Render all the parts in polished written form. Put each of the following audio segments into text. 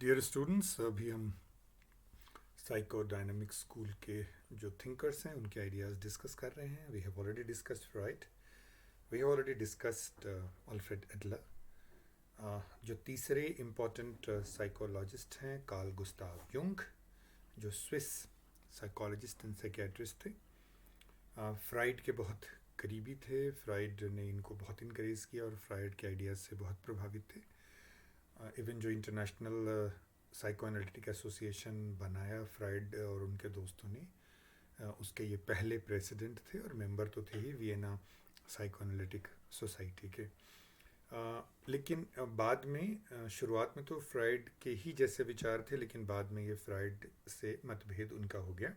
Dear students, अभी हम psychodynamic school के जो थिंकर्स हैं उनके आइडियाज़ डिस्कस कर रहे हैं. We have already discussed Freud, we have already discussed Alfred Adler. जो तीसरे इम्पोर्टेंट साइकोलॉजिस्ट हैं कार्ल गुस्ताव युंग, जो स्विस साइकोलॉजिस्ट एंड साइकियाट्रिस्ट थे. फ्राइड के बहुत करीबी थे. फ्राइड ने इनको बहुत इनकरेज किया और फ्राइड के आइडियाज़ से बहुत प्रभावित थे. इवन जो इंटरनेशनल साइको एनालिटिक एसोसिएशन बनाया फ्राइड और उनके दोस्तों ने, उसके ये पहले प्रेसिडेंट थे और मेंबर तो थे ही वियना साइको एनालिटिक सोसाइटी के. लेकिन बाद में शुरुआत में तो फ्राइड के ही जैसे विचार थे, लेकिन बाद में ये फ्राइड से मतभेद उनका हो गया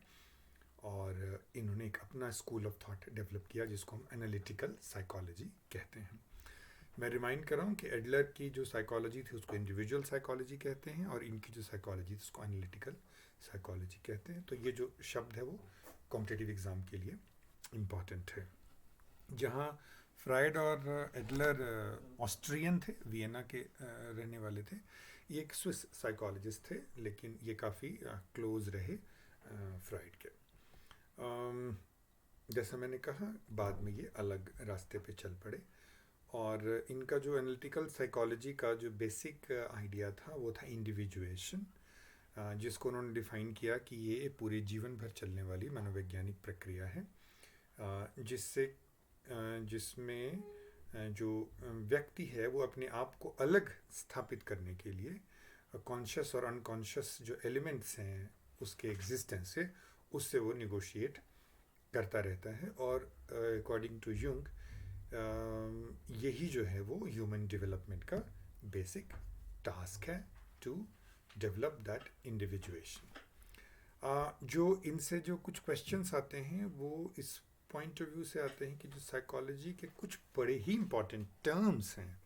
और इन्होंने एक अपना स्कूल ऑफ थॉट डेवलप किया जिसको हम एनालिटिकल साइकोलॉजी कहते हैं. मैं रिमाइंड कर रहा हूँ कि एडलर की जो साइकोलॉजी थी उसको इंडिविजुअल साइकोलॉजी कहते हैं और इनकी जो साइकोलॉजी थी उसको एनालिटिकल साइकोलॉजी कहते हैं. तो ये जो शब्द है वो कॉम्पिटिटिव एग्ज़ाम के लिए इम्पॉर्टेंट है. जहाँ फ्राइड और एडलर ऑस्ट्रियन थे, वियना के रहने वाले थे. ये एक स्विस साइकोलॉजिस्ट थे, लेकिन ये काफ़ी क्लोज रहे फ्राइड के. जैसा मैंने कहा, बाद में ये अलग रास्ते पे चल पड़े और इनका जो एनालिटिकल साइकोलॉजी का जो बेसिक आइडिया था वो था इंडिविजुएशन, जिसको उन्होंने डिफ़ाइन किया कि ये पूरे जीवन भर चलने वाली मनोवैज्ञानिक प्रक्रिया है, जिसमें जो व्यक्ति है वो अपने आप को अलग स्थापित करने के लिए कॉन्शियस और अनकॉन्शियस जो एलिमेंट्स हैं उसके एग्जिस्टेंस से उससे वो निगोशिएट करता रहता है. और अकॉर्डिंग टू यूंग यही जो है वो ह्यूमन डेवलपमेंट का बेसिक टास्क है, टू डेवलप दैट इंडिविजुएशन. जो इनसे जो कुछ क्वेश्चंस आते हैं वो इस पॉइंट ऑफ व्यू से आते हैं कि जो साइकोलॉजी के कुछ बड़े ही इम्पॉर्टेंट टर्म्स हैं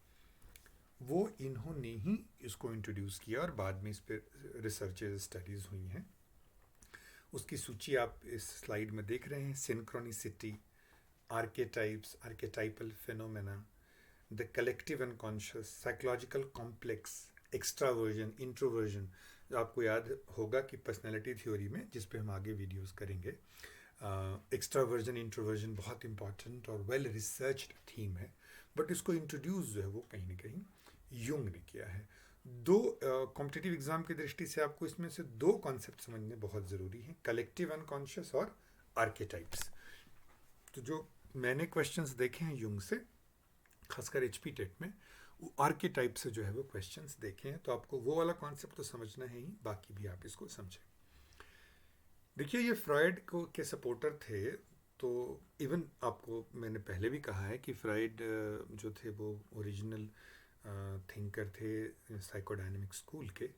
वो इन्होंने ही इसको इंट्रोड्यूस किया और बाद में इस पर रिसर्चेज स्टडीज़ हुई हैं. उसकी सूची आप इस स्लाइड में देख रहे हैं. Synchronicity, archetypes, archetypal phenomena, the collective unconscious, psychological complex, extraversion, introversion. जो आपको याद होगा कि पर्सनैलिटी थ्योरी में, जिस पे हम आगे वीडियोस करेंगे, एक्स्ट्रावर्जन इंट्रोवर्जन बहुत इंपॉर्टेंट और वेल रिसर्च्ड थीम है, बट इसको इंट्रोड्यूस जो है वो कहीं ना कहीं यूंग ने किया है. दो कॉम्पिटिटिव एग्जाम की दृष्टि से आपको इसमें से दो कॉन्सेप्ट समझने बहुत ज़रूरी हैं, कलेक्टिव अनकॉन्शियस और आर्केटाइप्स. तो जो मैंने क्वेश्चंस देखे हैं यूंग से, खासकर एचपी टेट में, वो आर्केटाइप से जो है वो क्वेश्चंस देखे हैं. तो आपको वो वाला कॉन्सेप्ट तो समझना है ही, बाकी भी आप इसको समझें. देखिए, ये फ्राइड को के सपोर्टर थे. तो इवन आपको मैंने पहले भी कहा है कि फ्राइड जो थे वो ओरिजिनल थिंकर थे साइकोडायनेमिक स्कूल के,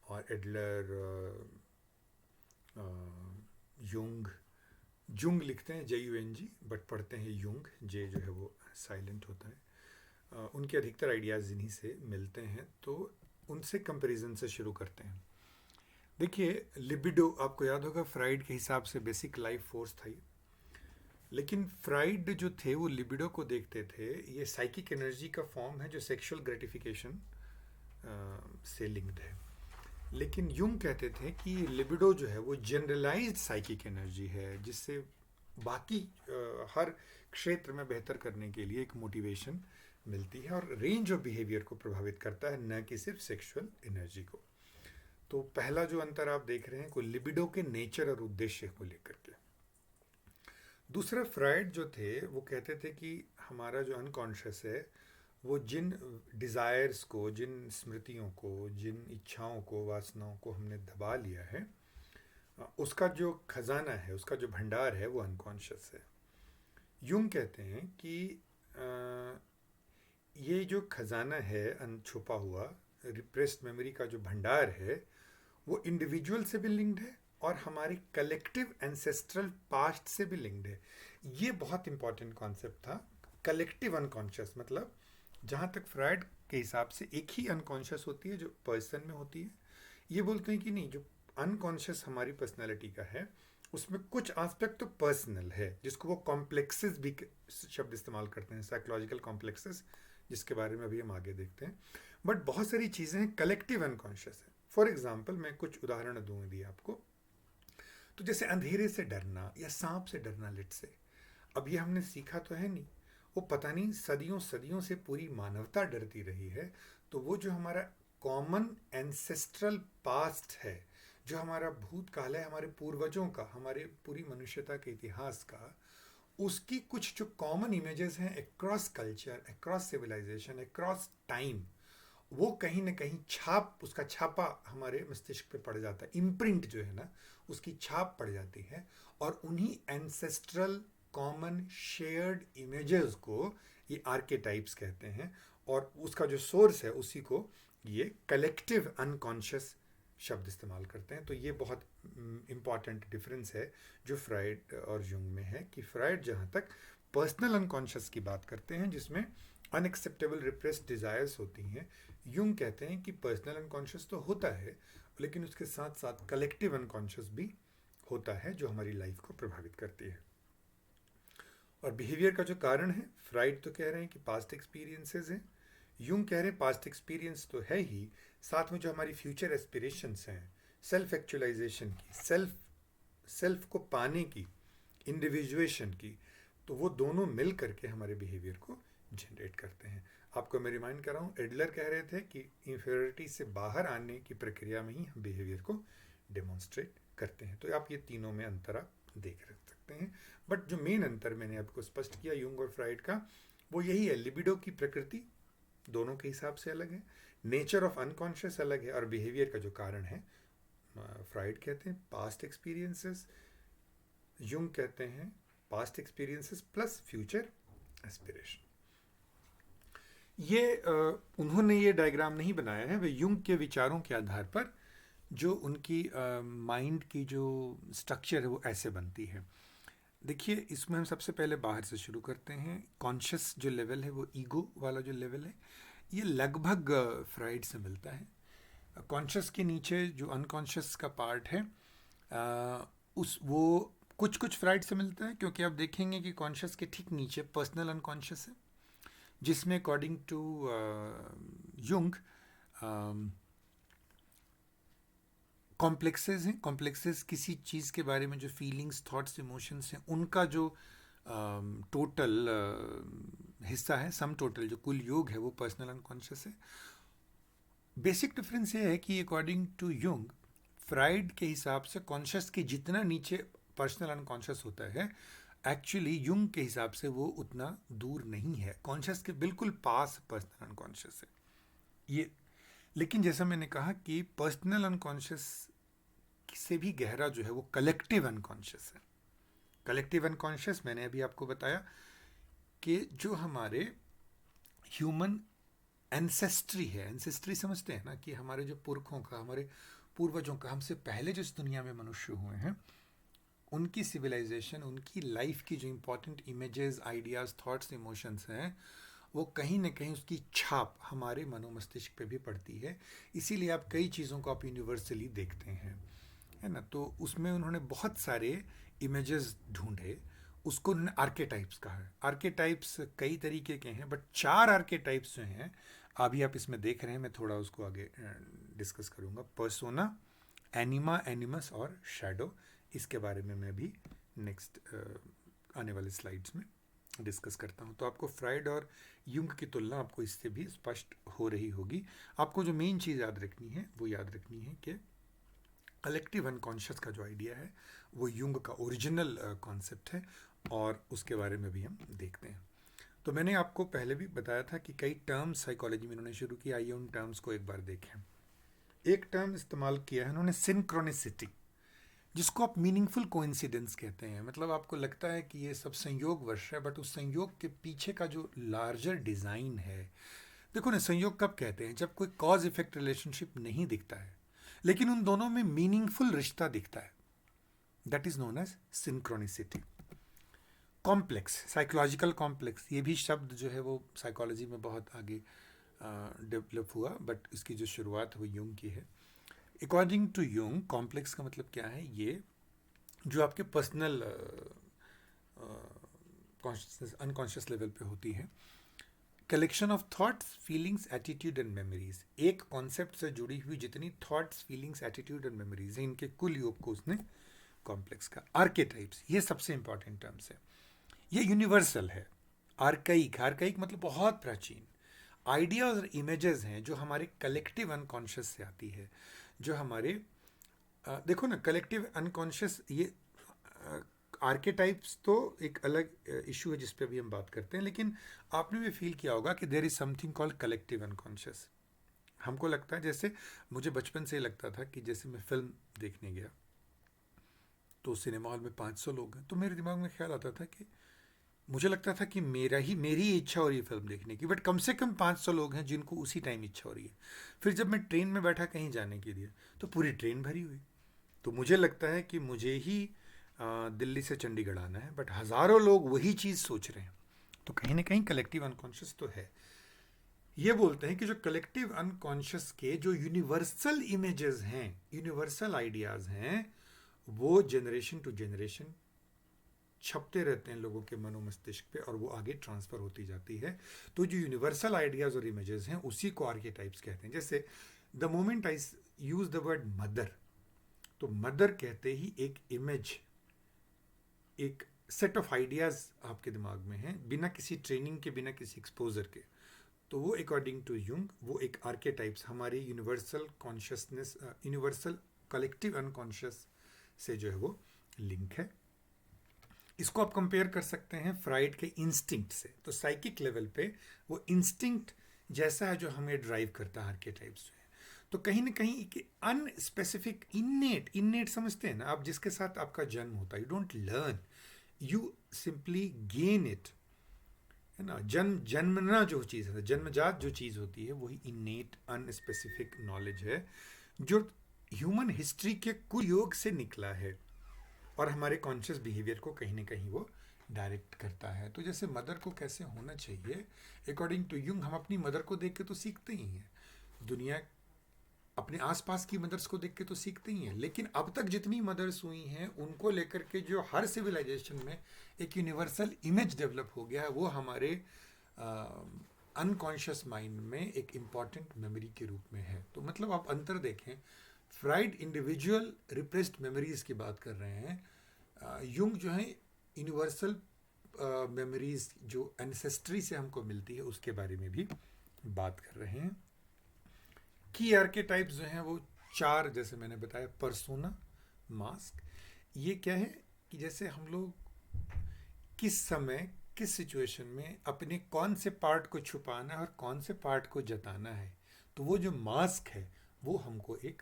और एडलर, जुंग लिखते हैं JUNG, बट पढ़ते हैं युंग, जे जो है वो साइलेंट होता है. उनके अधिकतर आइडियाज़ इन्हीं से मिलते हैं. तो उनसे कंपैरिजन से शुरू करते हैं. देखिए, लिबिडो आपको याद होगा फ्राइड के हिसाब से बेसिक लाइफ फोर्स था ये, लेकिन फ्राइड जो थे वो लिबिडो को देखते थे ये साइकिक एनर्जी का फॉर्म है जो सेक्सुअल ग्रेटिफिकेशन से लिंक्ड है. लेकिन यूंग कहते थे कि लिबिडो जो है वो जनरलाइज्ड साइकिक एनर्जी है, जिससे बाकी हर क्षेत्र में बेहतर करने के लिए एक मोटिवेशन मिलती है और रेंज ऑफ बिहेवियर को प्रभावित करता है, न कि सिर्फ सेक्सुअल एनर्जी को. तो पहला जो अंतर आप देख रहे हैं को लिबिडो के नेचर और उद्देश्य को लेकर के. दूसरा, फ्राइड जो थे वो कहते थे कि हमारा जो अनकॉन्शियस है वो जिन डिज़ायर्स को, जिन स्मृतियों को, जिन इच्छाओं को, वासनाओं को हमने दबा लिया है, उसका जो खजाना है, उसका जो भंडार है वो अनकॉन्शियस है. यूंग कहते हैं कि ये जो खजाना है छुपा हुआ, रिप्रेस्ड मेमोरी का जो भंडार है, वो इंडिविजुअल से भी लिंक्ड है और हमारी कलेक्टिव एंसेस्ट्रल पास्ट से भी लिंक्ड है. ये बहुत इंपॉर्टेंट कॉन्सेप्ट था. कलेक्टिव अनकॉन्शियस मतलब, जहाँ तक फ्राइड के हिसाब से एक ही अनकॉन्शियस होती है जो पर्सन में होती है. ये बोलते हैं कि नहीं, जो अनकॉन्शियस हमारी पर्सनैलिटी का है उसमें कुछ एस्पेक्ट तो पर्सनल है, जिसको वो कॉम्प्लेक्सेस भी शब्द इस्तेमाल करते हैं, साइकोलॉजिकल कॉम्प्लेक्सेस, जिसके बारे में अभी हम आगे देखते हैं. बट बहुत सारी चीज़ें कलेक्टिव अनकॉन्शियस है. फॉर एग्जाम्पल मैं कुछ उदाहरण दूंगी आपको। तो जैसे अंधेरे से डरना या सांप से डरना, लेट से, अब ये हमने सीखा तो है नहीं, वो पता नहीं सदियों सदियों से पूरी मानवता डरती रही है। तो वो जो हमारा कॉमन एंसेस्ट्रल पास्ट है, जो हमारा भूतकाल है, हमारे पूर्वजों का, हमारे पूरी मनुष्यता के इतिहास का, उसकी कुछ जो कॉमन इमेजेस हैं across culture, across civilisation, across time, वो कहीं ना कहीं छाप, उसका छापा हमारे मस्तिष्क पे पड़ जाता है, इम्प्रिंट जो है ना, उसकी छाप पड़ जाती है। और उन्हीं एंसेस्ट्रल कॉमन शेयर्ड इमेजेस को ये आर्केटाइप्स कहते हैं, और उसका जो सोर्स है उसी को ये कलेक्टिव अनकॉन्शियस शब्द इस्तेमाल करते हैं। तो ये बहुत इम्पॉर्टेंट डिफरेंस है जो फ्राइड और जुंग में है, कि फ्राइड जहाँ तक पर्सनल अनकॉन्शियस की बात करते हैं जिसमें अनएक्सेप्टेबल रिप्रेस्ड डिज़ायर्स होती हैं, यूंग कहते हैं कि पर्सनल अनकॉन्शियस तो होता है लेकिन उसके साथ साथ कलेक्टिव अनकॉन्शियस भी होता है जो हमारी लाइफ को प्रभावित करती है। और बिहेवियर का जो कारण है, फ्राइड तो कह रहे हैं कि पास्ट एक्सपीरियंसेस हैं, यूं कह रहे हैं पास्ट एक्सपीरियंस तो है ही, साथ में जो हमारी फ्यूचर एस्पिरेशंस हैं, सेल्फ एक्चुअलाइजेशन की, सेल्फ को पाने की, इंडिविजुएशन की, तो वो दोनों मिल करके हमारे बिहेवियर को जनरेट करते हैं। आपको मैं रिमाइंड कर रहा हूँ, एडलर कह रहे थे कि इंफीरियरिटी से बाहर आने की प्रक्रिया में ही हम बिहेवियर को डेमोन्स्ट्रेट करते हैं। तो आप ये तीनों में अंतर आप देख सकते हैं। बट जो मेन अंतर मैंने आपको स्पष्ट किया यूंग और फ्राइड का, वो यही है, लिबिडो की प्रकृति दोनों के हिसाब से अलग है, नेचर ऑफ अनकॉन्शियस अलग है, और बिहेवियर का जो कारण है, फ्राइड कहते हैं पास्ट एक्सपीरियंसेस, यूंग कहते हैं past experiences plus future aspiration. ये उन्होंने ये डायग्राम नहीं बनाया है, वे यूंग के विचारों के आधार पर जो उनकी माइंड की जो स्ट्रक्चर है वो ऐसे बनती है। देखिए, इसमें हम सबसे पहले बाहर से शुरू करते हैं। कॉन्शियस जो लेवल है, वो ईगो वाला जो लेवल है, ये लगभग फ्राइड से मिलता है। कॉन्शियस के नीचे जो अनकॉन्शियस का पार्ट है, उस वो कुछ कुछ फ्राइड से मिलता है, क्योंकि आप देखेंगे कि कॉन्शियस के ठीक नीचे पर्सनल अनकॉन्शियस है, जिसमें अकॉर्डिंग टू यूंग कॉम्प्लेक्सेस हैं। कॉम्प्लेक्सेस किसी चीज़ के बारे में जो फीलिंग्स, थॉट्स, इमोशंस हैं, उनका जो टोटल हिस्सा है, सम टोटल जो कुल योग है, वो पर्सनल अनकॉन्शियस है। बेसिक डिफरेंस ये है कि अकॉर्डिंग टू यूंग, फ्राइड के हिसाब से कॉन्शियस के जितना नीचे पर्सनल अनकॉन्शियस होता है, एक्चुअली यूंग के हिसाब से वो उतना दूर नहीं है, कॉन्शियस के बिल्कुल पास पर्सनल अनकॉन्शियस है ये। लेकिन जैसा मैंने कहा कि पर्सनल अनकॉन्शियस से भी गहरा जो है वो कलेक्टिव अनकॉन्शियस है। कलेक्टिव अनकॉन्शियस मैंने अभी आपको बताया कि जो हमारे ह्यूमन एंसेस्ट्री है, एंसेस्ट्री समझते हैं ना, कि हमारे जो पुरखों का, हमारे पूर्वजों का, हमसे पहले जो इस दुनिया में मनुष्य हुए हैं, उनकी सिविलाइजेशन, उनकी लाइफ की जो important images, ideas, thoughts, emotions हैं, वो कहीं ना कहीं उसकी छाप हमारे मनोमस्तिष्क पे भी पड़ती है। इसीलिए आप कई चीज़ों को आप यूनिवर्सली देखते हैं, है ना। तो उसमें उन्होंने बहुत सारे इमेजेस ढूंढे, उसको उन्होंने आर्केटाइप्स कहा है। आर्केटाइप्स कई तरीके के हैं, बट 4 आर्केटाइप्स जो हैं अभी आप इसमें देख रहे हैं, मैं थोड़ा उसको आगे डिस्कस करूँगा। पर्सोना, एनिमा, एनिमस और शैडो, इसके बारे में मैं भी नेक्स्ट आने वाले स्लाइड्स में डिस्कस करता हूँ। तो आपको फ्राइड और यूंग की तुलना आपको इससे भी स्पष्ट हो रही होगी। आपको जो मेन चीज़ याद रखनी है वो याद रखनी है कि कलेक्टिव अनकॉन्शियस का जो आइडिया है वो यूंग का ओरिजिनल कॉन्सेप्ट है, और उसके बारे में भी हम देखते हैं। तो मैंने आपको पहले भी बताया था कि कई टर्म्स साइकोलॉजी में इन्होंने शुरू किया, आइए उन टर्म्स को एक बार देखें। एक टर्म इस्तेमाल किया है उन्होंने, सिंक्रोनिसिटी, जिसको आप मीनिंगफुल कोइंसिडेंस कहते हैं। मतलब आपको लगता है कि ये सब संयोग वर्ष है, बट उस संयोग के पीछे का जो लार्जर डिज़ाइन है, देखो ना, संयोग कब कहते हैं, जब कोई कॉज इफेक्ट रिलेशनशिप नहीं दिखता है लेकिन उन दोनों में मीनिंगफुल रिश्ता दिखता है, that is known as synchronicity. Complex, psychological complex, ये भी शब्द जो है वो साइकोलॉजी में बहुत आगे डेवलप हुआ, बट इसकी जो शुरुआत वो यूंग की है। अकॉर्डिंग टू यूंग, कॉम्प्लेक्स का मतलब क्या है, ये जो आपके पर्सनल कॉन्शियसनेस, अनकॉन्शियस लेवल पे होती है। Collection of thoughts, feelings, attitude and memories. एक कॉन्सेप्ट से जुड़ी हुई जितनी thoughts, feelings, attitude and memories हैं, इनके कुल योग को उसने कॉम्प्लेक्स का। आर्केटाइप्स, ये सबसे इंपॉर्टेंट टर्म्स है। ये यूनिवर्सल है। आर्काइक, आर्काइक मतलब बहुत प्राचीन। आइडियाज और इमेजेस हैं जो हमारे कलेक्टिव अनकॉन्शियस से आती है, जो हमारे देखो ना, कलेक्टिव अनकॉन्शियस, ये आर्केटाइप्स तो एक अलग इशू है जिस पे अभी हम बात करते हैं, लेकिन आपने भी फील किया होगा कि there is something called collective unconscious. हमको लगता है, जैसे मुझे बचपन से लगता था कि जैसे मैं फिल्म देखने गया तो सिनेमा हॉल में 500 लोग हैं, तो मेरे दिमाग में ख्याल आता था कि मुझे लगता था कि मेरी इच्छा हो रही है फिल्म देखने की, बट कम से कम 500 लोग हैं जिनको उसी टाइम इच्छा हो रही है। फिर जब मैं ट्रेन में बैठा कहीं जाने के लिए, तो पूरी ट्रेन भरी हुई। तो मुझे लगता है कि मुझे ही दिल्ली से चंडीगढ़ आना है, बट हज़ारों लोग वही चीज़ सोच रहे हैं। तो कहीं ना कहीं कलेक्टिव अनकॉन्शियस तो है। ये बोलते हैं कि जो कलेक्टिव अनकॉन्शियस के जो यूनिवर्सल इमेजेस हैं, यूनिवर्सल आइडियाज़ हैं, वो जनरेशन टू जनरेशन छपते रहते हैं लोगों के मनो मस्तिष्क पे, और वो आगे ट्रांसफर होती जाती है। तो जो यूनिवर्सल आइडियाज और इमेजेस हैं उसी को आर्केटाइप्स कहते हैं। जैसे the moment I use the word mother, तो मदर कहते ही एक इमेज, एक सेट ऑफ आइडियाज आपके दिमाग में है, बिना किसी ट्रेनिंग के, बिना किसी एक्सपोजर के। तो वो अकॉर्डिंग टू यूंग वो एक आर्केटाइप्स हमारी universal consciousness, universal collective unconscious से जो है वो लिंक है। इसको आप कंपेयर कर सकते हैं फ्राइड के इंस्टिंक्ट से। तो साइकिक लेवल पे वो इंस्टिंक्ट जैसा है जो हमें ड्राइव करता है आर्केटाइप्स जो है। तो कहीं ना कहीं एक अनस्पेसिफिक, इन्नेट, इन्नेट समझते हैं ना आप, जिसके साथ आपका जन्म होता है। You don't learn, you simply gain it, है ना। जन्मना जो चीज़ है, जन्मजात जो चीज़ होती है, वही इन्नेट अनस्पेसिफिक नॉलेज है जो ह्यूमन हिस्ट्री के कुल योग से निकला है और हमारे कॉन्शियस बिहेवियर को कहीं ना कहीं वो डायरेक्ट करता है। तो जैसे मदर को कैसे होना चाहिए, अकॉर्डिंग टू यूंग, हम अपनी मदर को देख के तो सीखते ही हैं, दुनिया अपने आसपास की मदर्स को देख के तो सीखते ही हैं, लेकिन अब तक जितनी मदर्स हुई हैं उनको लेकर के जो हर सिविलाइजेशन में एक यूनिवर्सल इमेज डेवलप हो गया है, वो हमारे अनकॉन्शियस माइंड में एक इम्पॉर्टेंट मेमोरी के रूप में है। तो मतलब आप अंतर देखें, फ्राइड इंडिविजुअल रिप्रेस्ड मेमोरीज की बात कर रहे हैं, यूंग जो है यूनिवर्सल मेमोरीज जो एंसेस्ट्री से हमको मिलती है उसके बारे में भी बात कर रहे हैं। की आर्केटाइप्स जो हैं वो 4, जैसे मैंने बताया, पर्सोना, मास्क। ये क्या है कि जैसे हम लोग किस समय, किस सिचुएशन में अपने कौन से पार्ट को छुपाना है और कौन से पार्ट को जताना है, तो वो जो मास्क है वो हमको एक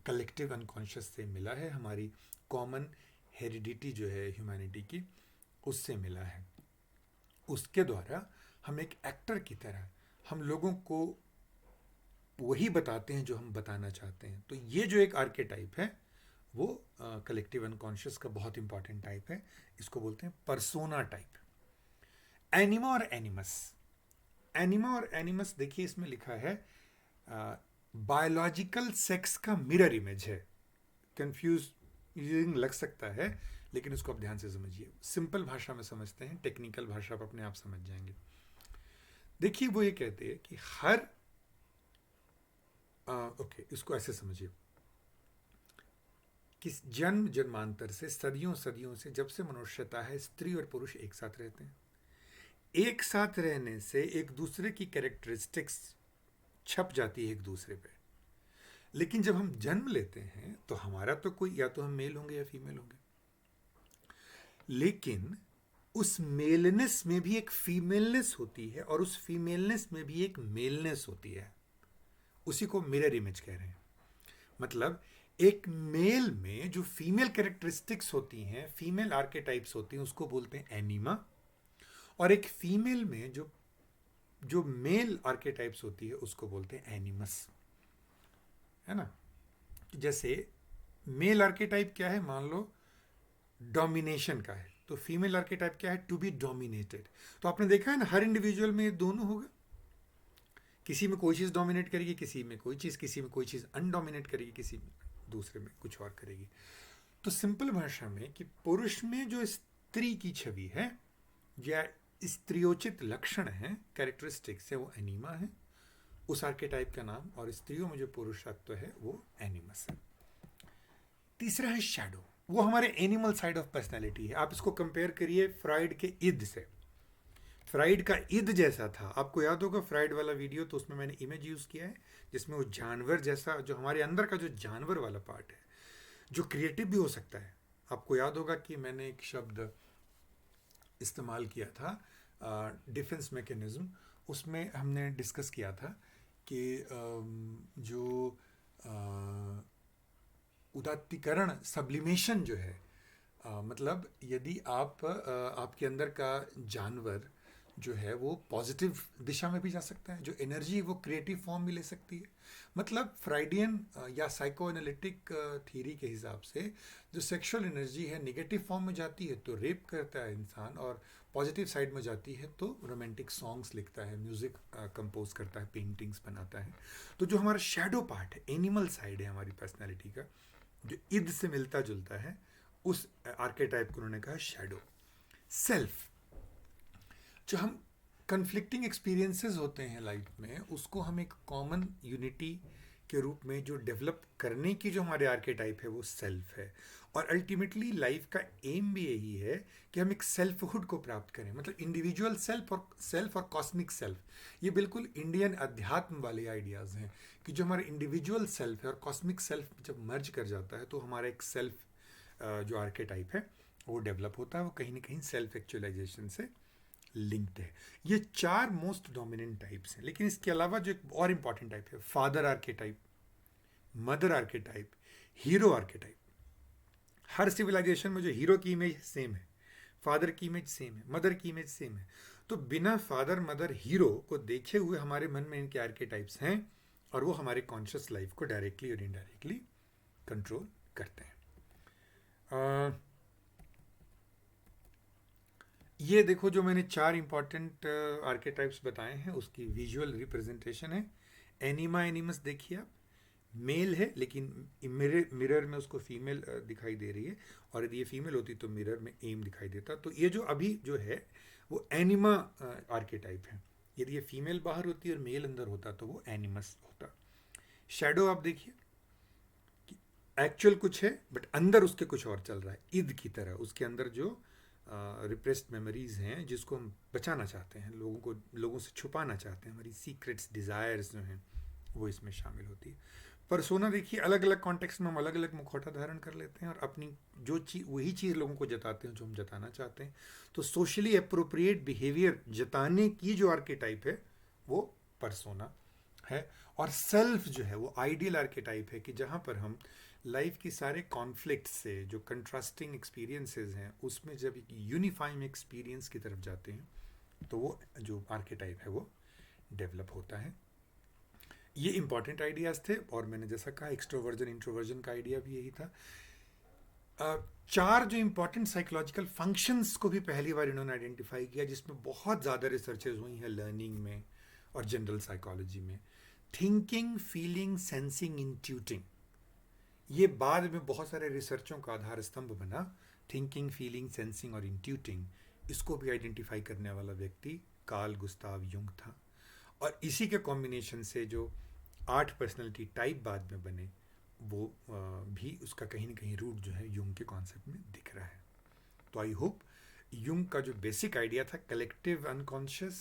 कलेक्टिव अनकॉन्शियस से मिला है, हमारी कॉमन हेरिडिटी जो है ह्यूमैनिटी की, उससे मिला है। उसके द्वारा हम एक एक्टर की तरह हम लोगों को वही बताते हैं जो हम बताना चाहते हैं। तो ये जो एक आर्केटाइप है वो कलेक्टिव अनकॉन्शियस का बहुत इंपॉर्टेंट टाइप है। इसको बोलते हैं पर्सोना टाइप। एनिमा और एनिमस, एनिमा और एनिमस, देखिए इसमें लिखा है बायोलॉजिकल सेक्स का मिरर इमेज है। कंफ्यूजिंग लग सकता है, लेकिन उसको आप ध्यान से समझिए। सिंपल भाषा में समझते हैं, टेक्निकल भाषा आप अपने आप समझ जाएंगे। देखिए वो ये कहते हैं कि हर ओके, इसको ऐसे समझिए कि जन्म जन्मांतर से, सदियों सदियों से, जब से मनुष्यता है, स्त्री और पुरुष एक साथ रहते हैं। एक साथ रहने से एक दूसरे की कैरेक्टरिस्टिक्स छप जाती है एक दूसरे पे। लेकिन जब हम जन्म लेते हैं तो हमारा तो कोई, या तो हम मेल होंगे या फीमेल होंगे, लेकिन उस मेलनेस में भी एक फीमेलनेस होती है और उस फीमेलनेस में भी एक मेलनेस होती है। उसी को मिरर इमेज कह रहे हैं। मतलब एक मेल में जो फीमेल कैरेक्टरिस्टिक्स होती हैं, फीमेल आर्केटाइप्स होती हैं, उसको बोलते हैं एनिमा। और एक फीमेल में जो मेल आर्केटाइप्स होती है उसको बोलते हैं एनिमस, है ना। जैसे मेल आर्केटाइप क्या है, मान लो डोमिनेशन का है, तो फीमेल आर्केटाइप क्या है, टू बी डोमिनेटेड। तो आपने देखा है ना, हर इंडिविजुअल में दोनों होगा, किसी में कोई चीज़ डोमिनेट करेगी, किसी में कोई चीज़, किसी में कोई चीज़ अनडोमिनेट करेगी, किसी में दूसरे में कुछ और करेगी। तो सिंपल भाषा में कि पुरुष में जो स्त्री की छवि है, या स्त्रियोचित लक्षण हैं, कैरेक्टरिस्टिक्स है, वो एनीमा है, उस आर्केटाइप का नाम, और स्त्रियों में जो पुरुषत्व है वो एनिमस है। तीसरा है शैडो, वो हमारे एनिमल साइड ऑफ पर्सनैलिटी है। आप इसको कंपेयर करिए फ्राइड के इद से। फ्राइड का इद जैसा था, आपको याद होगा फ्राइड वाला वीडियो, तो उसमें मैंने इमेज यूज़ किया है जिसमें वो जानवर जैसा, जो हमारे अंदर का जो जानवर वाला पार्ट है, जो क्रिएटिव भी हो सकता है। आपको याद होगा कि मैंने एक शब्द इस्तेमाल किया था, डिफेंस मैकेनिज्म, उसमें हमने डिस्कस किया था कि जो उदात्तीकरण, सब्लिमेशन जो है, मतलब यदि आपके अंदर का जानवर जो है वो पॉजिटिव दिशा में भी जा सकता है, जो एनर्जी वो क्रिएटिव फॉर्म भी ले सकती है। मतलब फ्राइडियन या साइको एनालिटिक थ्योरी के हिसाब से जो सेक्सुअल एनर्जी है नेगेटिव फॉर्म में जाती है तो रेप करता है इंसान, और पॉजिटिव साइड में जाती है तो रोमांटिक सॉन्ग्स लिखता है, म्यूज़िक कंपोज करता है, पेंटिंग्स बनाता है। तो जो हमारा शेडो पार्ट है, एनिमल साइड है हमारी पर्सनैलिटी का, जो ईद से मिलता जुलता है, उस आर्केटाइप को उन्होंने कहा शेडो। सेल्फ, जो हम कन्फ्लिक्टिंग एक्सपीरियंसेस होते हैं लाइफ में, उसको हम एक कॉमन यूनिटी के रूप में जो डेवलप करने की जो हमारे आर्केटाइप है वो सेल्फ है। और अल्टीमेटली लाइफ का एम भी यही है कि हम एक सेल्फहुड को प्राप्त करें, मतलब इंडिविजुअल सेल्फ और कॉस्मिक सेल्फ। ये बिल्कुल इंडियन अध्यात्म वाले आइडियाज़ हैं कि जो हमारा इंडिविजुअल सेल्फ है और कॉस्मिक सेल्फ जब मर्ज कर जाता है तो हमारा एक सेल्फ जो आर्केटाइप है वो डेवलप होता है, वो कहीं ना कहीं सेल्फ एक्चुअलाइजेशन से लिंक्ड है। ये 4 मोस्ट डोमिनेंट टाइप्स हैं। लेकिन इसके अलावा जो एक और इंपॉर्टेंट टाइप है, father archetype, mother archetype, hero archetype. हर सिविलाइजेशन में जो हीरो की इमेज सेम है, फादर की इमेज सेम है, मदर की इमेज सेम है। तो बिना फादर मदर हीरो को देखे हुए हमारे मन में इनके आर्केटाइप्स हैं, और वो हमारे कॉन्शियस लाइफ को डायरेक्टली और इनडायरेक्टली कंट्रोल करते हैं। ये देखो जो मैंने 4 इंपॉर्टेंट आर्केटाइप्स बताए हैं उसकी विजुअल रिप्रेजेंटेशन है। एनिमा एनिमस देखिए आप, मेल है लेकिन मिरर में उसको फीमेल दिखाई दे रही है, और यदि ये फीमेल होती तो मिरर में एम दिखाई देता। तो ये जो अभी जो है वो एनिमा आर्केटाइप है। यदि ये फीमेल बाहर होती और मेल अंदर होता तो वो एनिमस होता। शैडो आप देखिए, एक्चुअल कुछ है बट अंदर उसके कुछ और चल रहा है, ईद की तरह उसके अंदर जो रिप्रेस्ड मेमोरीज हैं जिसको हम बचाना चाहते हैं, लोगों से छुपाना चाहते हैं, हमारी सीक्रेट्स डिज़ायर्स जो हैं वो इसमें शामिल होती है। परसोना देखिए, अलग अलग कॉन्टेक्स्ट में हम अलग अलग मुखौटा धारण कर लेते हैं और अपनी जो चीज़ वही चीज़ लोगों को जताते हैं जो हम जताना चाहते हैं। तो सोशली अप्रोप्रिएट बिहेवियर जताने की जो आर्केटाइप है वो परसोना है। और सेल्फ जो है वो आइडियल आर्केटाइप है कि जहाँ पर हम लाइफ की सारे कॉन्फ्लिक्ट से जो कंट्रास्टिंग एक्सपीरियंसेस हैं उसमें जब एक यूनिफाइंग एक्सपीरियंस की तरफ जाते हैं तो वो जो आर्केटाइप है वो डेवलप होता है। ये इंपॉर्टेंट आइडियाज़ थे, और मैंने जैसा कहा एक्सट्रोवर्जन इंट्रोवर्जन का आइडिया भी यही था। 4 जो इंपॉर्टेंट साइकोलॉजिकल फंक्शंस को भी पहली बार इन्होंने आइडेंटिफाई किया, जिसमें बहुत ज़्यादा रिसर्चेज हुई हैं लर्निंग में और जनरल साइकोलॉजी में। थिंकिंग, फीलिंग, सेंसिंग, इंट्यूटिंग, ये बाद में बहुत सारे रिसर्चों का आधार स्तंभ बना। थिंकिंग, फीलिंग, सेंसिंग और इंट्यूटिंग, इसको भी आइडेंटिफाई करने वाला व्यक्ति कार्ल गुस्ताव युंग था। और इसी के कॉम्बिनेशन से जो 8 पर्सनैलिटी टाइप बाद में बने वो भी उसका कहीं ना कहीं रूट जो है युंग के कॉन्सेप्ट में दिख रहा है। तो आई होप युंग का जो बेसिक आइडिया था कलेक्टिव अनकॉन्शियस,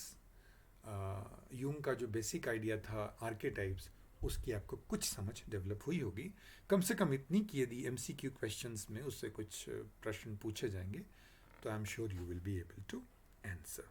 युंग का जो बेसिक आइडिया था आर्केटाइप्स, उसकी आपको कुछ समझ डेवलप हुई होगी। कम से कम इतनी कि यदि MCQ क्वेश्चंस में उससे कुछ प्रश्न पूछे जाएंगे तो I am sure you will be able to answer.